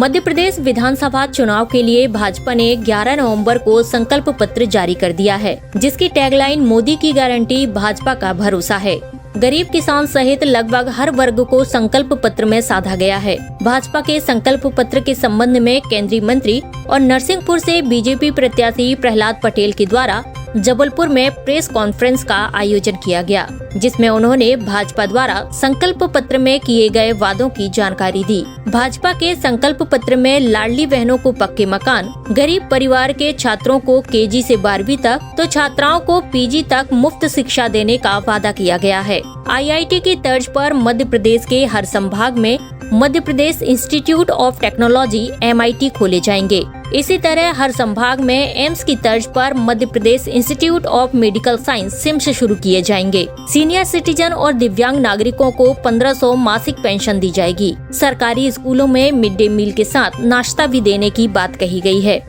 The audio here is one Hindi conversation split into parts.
मध्य प्रदेश विधानसभा चुनाव के लिए भाजपा ने 11 नवंबर को संकल्प पत्र जारी कर दिया है, जिसकी टैगलाइन मोदी की गारंटी, भाजपा का भरोसा है। गरीब किसान सहित लगभग हर वर्ग को संकल्प पत्र में साधा गया है। भाजपा के संकल्प पत्र के संबंध में केंद्रीय मंत्री और नरसिंहपुर से बीजेपी प्रत्याशी प्रहलाद पटेल के द्वारा जबलपुर में प्रेस कॉन्फ्रेंस का आयोजन किया गया, जिसमें उन्होंने भाजपा द्वारा संकल्प पत्र में किए गए वादों की जानकारी दी। भाजपा के संकल्प पत्र में लाडली बहनों को पक्के मकान, गरीब परिवार के छात्रों को केजी से 12वीं तक तो छात्राओं को पीजी तक मुफ्त शिक्षा देने का वादा किया गया है। आईआईटी की तर्ज पर मध्य प्रदेश के हर संभाग में मध्य Pradesh institute of technology MIT खोले जाएंगे। इसी तरह हर संभाग में एम्स की तर्ज पर Madhya Pradesh institute of medical science SIMS शुरू किए जाएंगे। सीनियर सिटीजन और दिव्यांग नागरिकों को 1500 मासिक पेंशन दी जाएगी। सरकारी स्कूलों में मिड डे मील के साथ नाश्ता भी देने की बात कही गई है।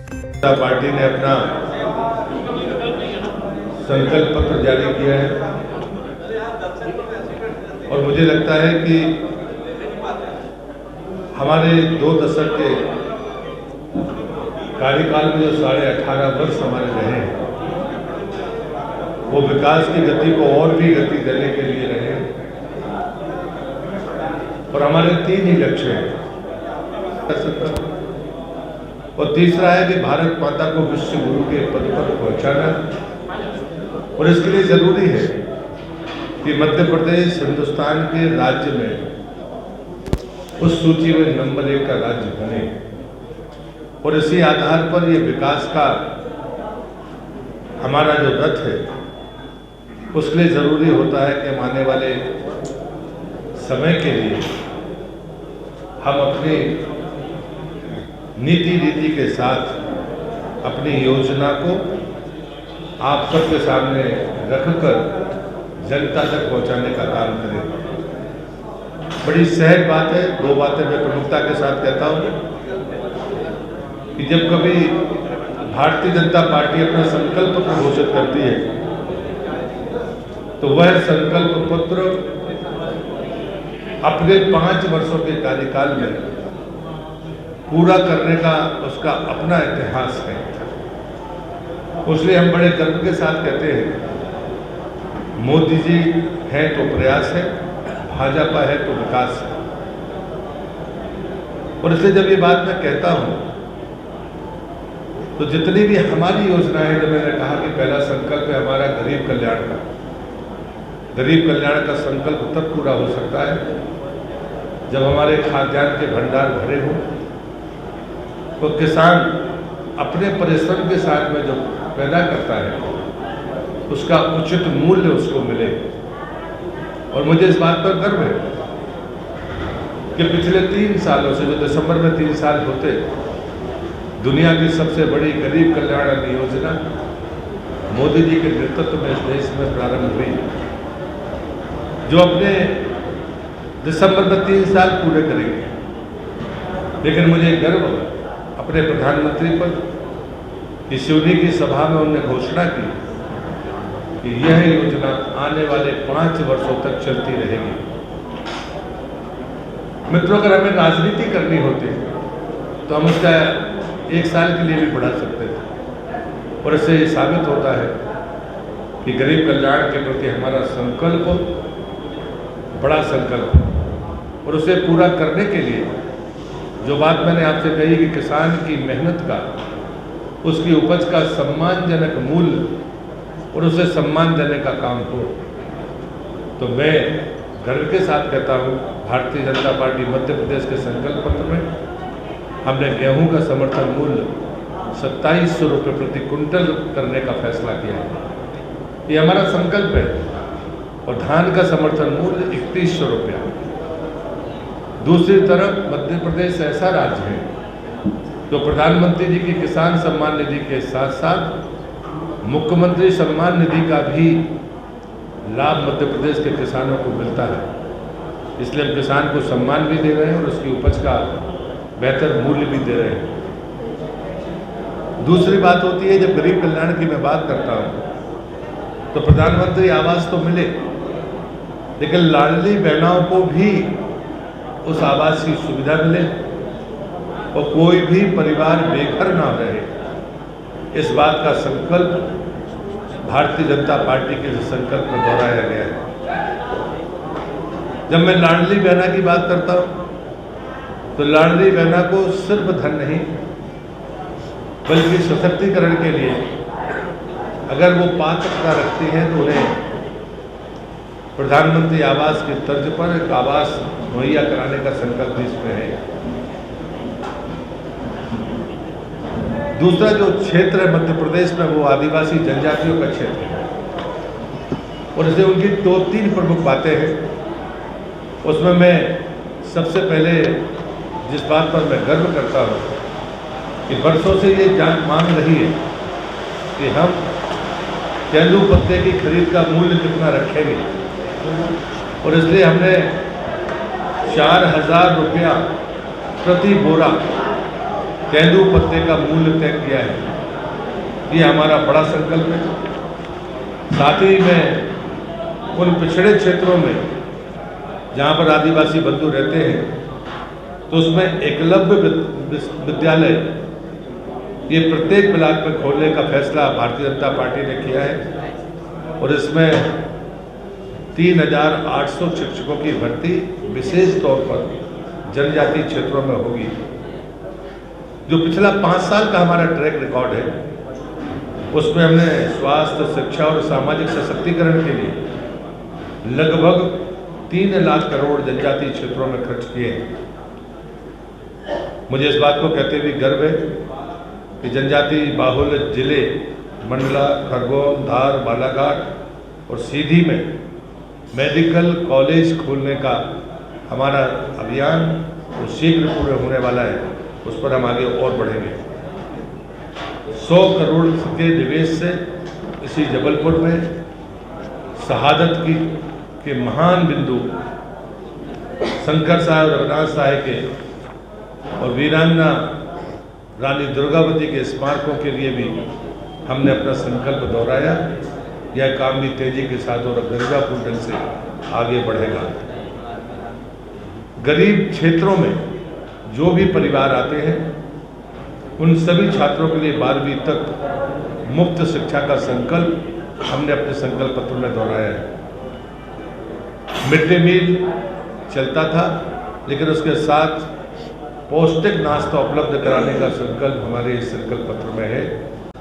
पार्टी ने अपना संकल्प पत्र जारी किया है और मुझे लगता है कि हमारे 2 दशक के कार्यकाल में जो 18.5 वर्ष हमारे रहे, वो विकास की गति को और भी गति देने के लिए रहे। और हमारे 3 ही लक्ष्य हैं। और तीसरा है कि भारत माता को विश्व गुरु के पद पर पहुंचाना। और इसके लिए जरूरी है कि मध्य प्रदेश हिंदुस्तान के राज्य में उस सूची में नंबर 1 का राज्य बने। और इसी आधार पर ये विकास का हमारा जो रथ है, उसके लिए जरूरी होता है कि हम आने वाले समय के लिए हम अपनी नीति के साथ अपनी योजना को आप सबके सामने रखकर जनता तक पहुंचाने का काम करें। बड़ी सहज बात है, 2 बातें मैं प्रमुखता के साथ कहता हूं कि जब कभी भारतीय जनता पार्टी अपना संकल्प पत्र घोषित करती है, तो वह संकल्प पत्र अपने 5 वर्षों के कार्यकाल में पूरा करने का उसका अपना इतिहास है। इसलिए हम बड़े गर्व के साथ कहते हैं, मोदी जी हैं तो प्रयास है, भाजपा है तो विकास है। और इसलिए जब ये बात मैं कहता हूं, तो जितनी भी हमारी योजनाएं, जब मैंने कहा कि पहला संकल्प है हमारा गरीब कल्याण का, गरीब कल्याण का संकल्प तब पूरा हो सकता है जब हमारे खाद्यान्न के भंडार भरे हों, तो किसान अपने परिश्रम के साथ में जो पैदा करता है उसका उचित मूल्य उसको मिले। और मुझे इस बात पर गर्व है कि पिछले 3 सालों से, जो दिसंबर में 3 साल होते, दुनिया की सबसे बड़ी गरीब कल्याण योजना मोदी जी के नेतृत्व में इस देश में प्रारंभ हुई, जो अपने दिसंबर में 3 साल पूरे करेंगे। लेकिन मुझे गर्व अपने प्रधानमंत्री पर कि सिवनी की सभा में उन्होंने घोषणा की कि यह योजना आने वाले 5 वर्षों तक चलती रहेगी। मित्रों, अगर हमें राजनीति करनी होती तो हम उसका 1 साल के लिए भी बढ़ा सकते थे। और इससे ये साबित होता है कि गरीब कल्याण के प्रति हमारा संकल्प बड़ा संकल्प है। और उसे पूरा करने के लिए जो बात मैंने आपसे कही कि किसान की मेहनत का, उसकी उपज का सम्मानजनक मूल्य और उसे सम्मान देने का काम हो, तो मैं गर्व के साथ कहता हूँ, भारतीय जनता पार्टी मध्य प्रदेश के संकल्प पत्र में हमने गेहूं का समर्थन मूल्य 2700 रुपये प्रति क्विंटल करने का फैसला किया है। ये हमारा संकल्प है। और धान का समर्थन मूल्य 3100 रुपया। दूसरी तरफ मध्य प्रदेश ऐसा राज्य है जो प्रधानमंत्री जी की किसान सम्मान निधि के साथ साथ मुख्यमंत्री सम्मान निधि का भी लाभ मध्य प्रदेश के किसानों को मिलता है। इसलिए हम किसान को सम्मान भी दे रहे हैं और उसकी उपज का बेहतर मूल्य भी दे रहे हैं। दूसरी बात होती है, जब गरीब कल्याण की मैं बात करता हूं तो प्रधानमंत्री आवास तो मिले, लेकिन लाडली बहनों को भी उस आवास की सुविधा मिले। और कोई भी परिवार बेघर ना रहे, इस बात का संकल्प भारतीय जनता पार्टी के संकल्प में दोहराया गया है। जब मैं लाडली बहना की बात करता हूँ तो लाडली बहना को सिर्फ धन नहीं बल्कि सशक्तिकरण के लिए अगर वो पात्रता रखती हैं तो उन्हें प्रधानमंत्री आवास की तर्ज पर एक आवास मुहैया कराने का संकल्प भी इसमें है। दूसरा जो क्षेत्र है मध्य प्रदेश में वो आदिवासी जनजातियों का क्षेत्र है और इससे उनकी 2-3 प्रमुख बातें हैं। उसमें मैं सबसे पहले जिस बात पर मैं गर्व करता हूँ कि वर्षों से ये मांग रही है कि हम तेंदू पत्ते की खरीद का मूल्य कितना रखेंगे और इसलिए हमने 4000 रुपया प्रति बोरा तेंदू पत्ते का मूल्य तय किया है। ये हमारा बड़ा संकल्प है। साथ ही में उन पिछड़े क्षेत्रों में जहाँ पर आदिवासी बंधु रहते हैं तो उसमें एकलव्य विद्यालय ये प्रत्येक ब्लॉक में खोलने का फैसला भारतीय जनता पार्टी ने किया है और इसमें 3800 शिक्षकों की भर्ती विशेष तौर पर जनजातीय क्षेत्रों में होगी। जो पिछला 5 साल का हमारा ट्रैक रिकॉर्ड है उसमें हमने स्वास्थ्य, शिक्षा और सामाजिक सशक्तिकरण के लिए लगभग 3 लाख करोड़ जनजातीय क्षेत्रों में खर्च किए हैं। मुझे इस बात को कहते हुए गर्व है कि जनजातीय बाहुल्य जिले मंडला, खरगोन, धार, बालाघाट और सीधी में मेडिकल कॉलेज खोलने का हमारा अभियान वो शीघ्र पूरा होने वाला है। उस पर हम आगे और बढ़ेंगे। 100 करोड़ के निवेश से इसी जबलपुर में शहादत के महान बिंदु शंकर साहब, रघुनाथ साहब के और वीरांगना रानी दुर्गावती के स्मारकों के लिए भी हमने अपना संकल्प दोहराया। यह काम भी तेजी के साथ और गरिमापूर्ण ढंग से आगे बढ़ेगा। गरीब क्षेत्रों में जो भी परिवार आते हैं उन सभी छात्रों के लिए 12वीं तक मुफ्त शिक्षा का संकल्प हमने अपने संकल्प पत्र में दोहराया है। मिड डे मील चलता था लेकिन उसके साथ पौष्टिक नाश्ता उपलब्ध कराने का संकल्प हमारे इस संकल्प पत्र में है,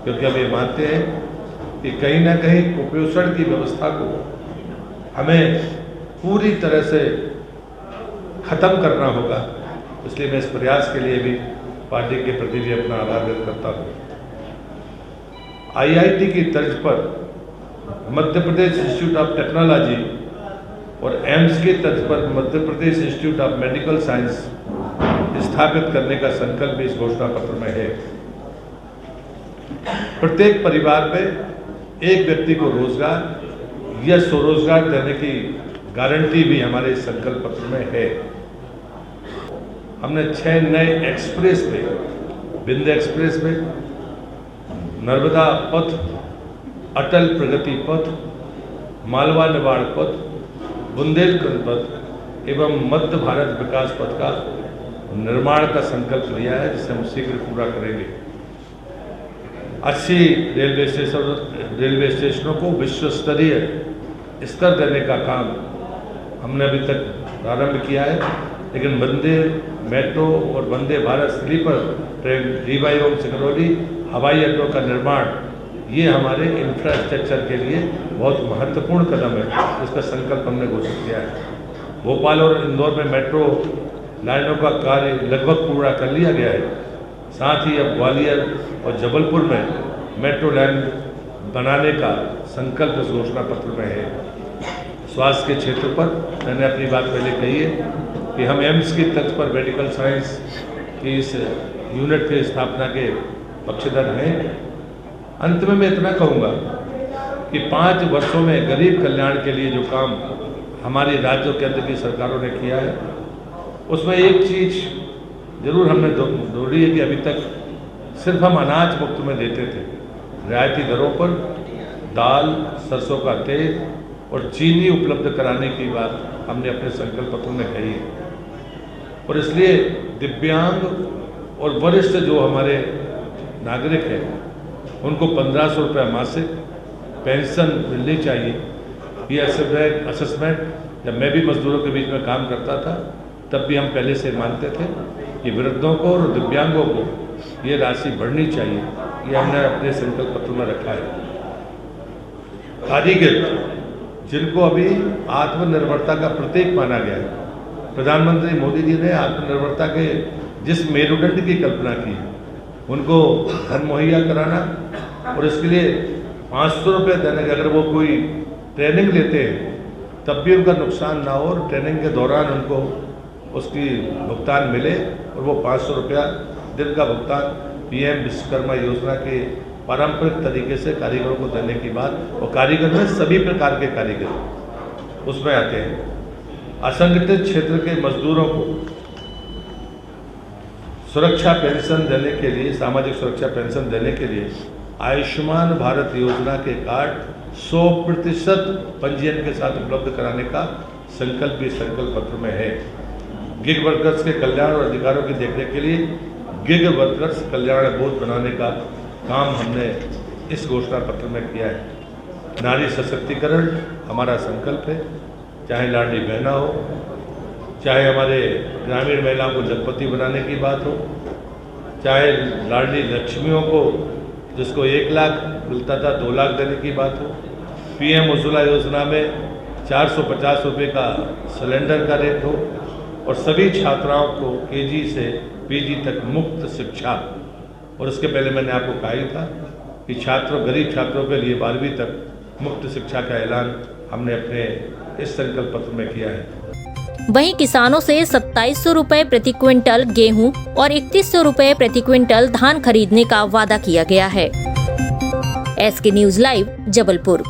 क्योंकि हम ये मानते हैं कि कहीं ना कहीं कुपोषण की व्यवस्था को हमें पूरी तरह से खत्म करना होगा। इसलिए मैं इस प्रयास के लिए भी पार्टी के प्रति भी अपना आभार व्यक्त करता हूँ। IIT की तर्ज पर Madhya Pradesh institute of technology और एम्स की तर्ज पर Madhya Pradesh institute of medical science स्थापित करने का संकल्प भी इस घोषणा पत्र में है। प्रत्येक परिवार में एक व्यक्ति को रोजगार या स्वरोजगार देने की गारंटी भी हमारे इस संकल्प पत्र में है। हमने 6 नए express way, Vindhya express way, Narmada पथ, अटल प्रगति पथ, मालवा निवाड़ पथ, बुंदेलखंड पथ एवं मध्य भारत विकास पथ का निर्माण का संकल्प लिया है, जिसे हम शीघ्र पूरा करेंगे। 80 रेलवे स्टेशनों को विश्व स्तरीय स्तर देने का काम हमने अभी तक प्रारंभ किया है, लेकिन वंदे मेट्रो और वंदे भारत स्लीपर ट्रेन रीवा एवं सिंगरौली हवाई अड्डों का निर्माण ये हमारे इंफ्रास्ट्रक्चर के लिए बहुत महत्वपूर्ण कदम है। इसका संकल्प हमने घोषित किया है। भोपाल और इंदौर में मेट्रो लाइनों का कार्य लगभग पूरा कर लिया गया है। साथ ही अब ग्वालियर और जबलपुर में मेट्रो लाइन बनाने का संकल्प इस घोषणा पत्र में है। स्वास्थ्य के क्षेत्र पर मैंने अपनी बात पहले कही है कि हम एम्स की तर्ज पर मेडिकल साइंस की इस यूनिट की स्थापना के पक्षधर हैं। अंत में मैं इतना कहूँगा कि 5 वर्षों में गरीब कल्याण के लिए जो काम हमारी राज्य और केंद्र की सरकारों ने किया है, उसमें एक चीज़ जरूर हमने दोहरी है कि अभी तक सिर्फ हम अनाज मुफ्त में देते थे। रियायती दरों पर दाल, सरसों का तेल और चीनी उपलब्ध कराने की बात हमने अपने संकल्प पत्र में कही है। और इसलिए दिव्यांग और वरिष्ठ जो हमारे नागरिक हैं उनको 1500 रुपये मासिक पेंशन मिलनी चाहिए। ये असेसमेंट जब मैं भी मजदूरों के बीच में काम करता था तब भी हम पहले से मानते थे कि वृद्धों को और दिव्यांगों को ये राशि बढ़नी चाहिए। ये हमने अपने संकल्प पत्र में रखा है। कारीगर जिनको अभी आत्मनिर्भरता का प्रतीक माना गया है, प्रधानमंत्री मोदी जी ने आत्मनिर्भरता के जिस मेरुदंड की कल्पना की है उनको धन मुहैया कराना और इसके लिए 500 रुपये देने के, अगर वो कोई ट्रेनिंग लेते हैं तब भी उनका नुकसान ना हो और ट्रेनिंग के दौरान उनको उसकी भुगतान मिले और वो 500 रुपया दिन का भुगतान PM विश्वकर्मा योजना के पारंपरिक तरीके से कारीगरों को देने की बात। और कारीगर में सभी प्रकार के कारीगर उसमें आते हैं। असंगठित क्षेत्र के मजदूरों को सुरक्षा पेंशन देने के लिए, सामाजिक सुरक्षा पेंशन देने के लिए आयुष्मान भारत योजना के कार्ड 100% पंजीयन के साथ उपलब्ध कराने का संकल्प भी संकल्प पत्र में है। गिग वर्कर्स के कल्याण और अधिकारों की देखरेख के लिए गिग वर्कर्स कल्याण बोर्ड बनाने का काम हमने इस घोषणा पत्र में किया है। नारी सशक्तिकरण हमारा संकल्प है, चाहे लाडली बहना हो, चाहे हमारे ग्रामीण महिलाओं को जगपति बनाने की बात हो, चाहे लाडली लक्ष्मियों को जिसको 1 लाख मिलता था 2 लाख देने की बात हो, PM उज्ज्वला योजना में 450 रुपये का सिलेंडर का रेट हो और सभी छात्राओं को KG से PG तक मुफ्त शिक्षा। और उसके पहले मैंने आपको कहा ही था कि गरीब छात्रों के लिए 12वीं तक मुफ्त शिक्षा का ऐलान हमने अपने इस संकल्प पत्र में किया है। वहीं किसानों से 2700 रुपए प्रति क्विंटल गेहूं और 3100 रुपए प्रति क्विंटल धान खरीदने का वादा किया गया है। SK news live, Jabalpur.